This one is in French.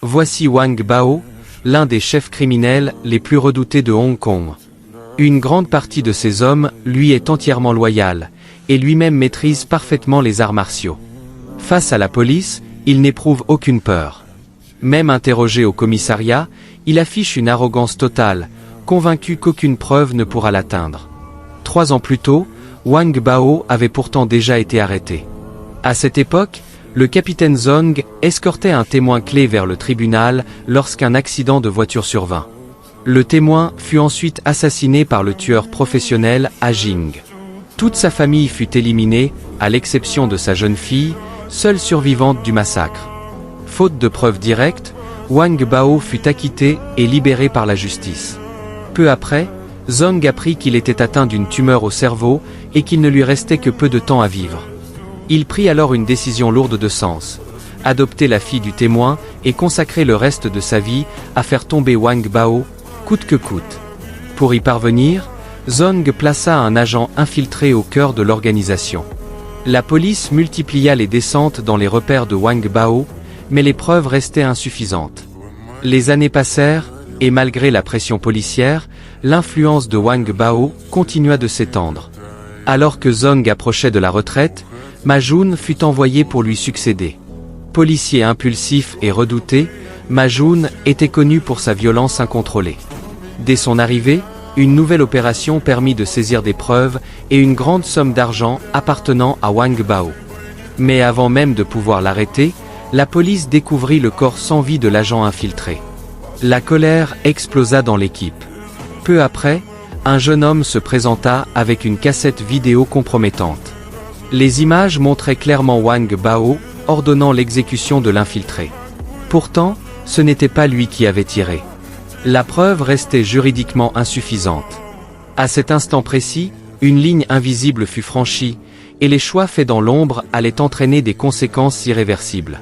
Voici Wang Bao, l'un des chefs criminels les plus redoutés de Hong Kong. Une grande partie de ses hommes lui est entièrement loyale, et lui-même maîtrise parfaitement les arts martiaux. Face à la police, il n'éprouve aucune peur. Même interrogé au commissariat, il affiche une arrogance totale, convaincu qu'aucune preuve ne pourra l'atteindre. 3 ans plus tôt, Wang Bao avait pourtant déjà été arrêté. À cette époque, le capitaine Zong escortait un témoin clé vers le tribunal lorsqu'un accident de voiture survint. Le témoin fut ensuite assassiné par le tueur professionnel Ah Jing. Toute sa famille fut éliminée, à l'exception de sa jeune fille, seule survivante du massacre. Faute de preuves directes, Wang Bao fut acquitté et libéré par la justice. Peu après, Zong apprit qu'il était atteint d'une tumeur au cerveau et qu'il ne lui restait que peu de temps à vivre. Il prit alors une décision lourde de sens. Adopter la fille du témoin et consacrer le reste de sa vie à faire tomber Wang Bao, coûte que coûte. Pour y parvenir, Zong plaça un agent infiltré au cœur de l'organisation. La police multiplia les descentes dans les repères de Wang Bao, mais les preuves restaient insuffisantes. Les années passèrent, et malgré la pression policière, l'influence de Wang Bao continua de s'étendre. Alors que Zong approchait de la retraite, Ma Jun fut envoyé pour lui succéder. Policier impulsif et redouté, Ma Jun était connu pour sa violence incontrôlée. Dès son arrivée, une nouvelle opération permit de saisir des preuves et une grande somme d'argent appartenant à Wang Bao. Mais avant même de pouvoir l'arrêter, la police découvrit le corps sans vie de l'agent infiltré. La colère explosa dans l'équipe. Peu après, un jeune homme se présenta avec une cassette vidéo compromettante. Les images montraient clairement Wang Bao ordonnant l'exécution de l'infiltré. Pourtant, ce n'était pas lui qui avait tiré. La preuve restait juridiquement insuffisante. À cet instant précis, une ligne invisible fut franchie, et les choix faits dans l'ombre allaient entraîner des conséquences irréversibles.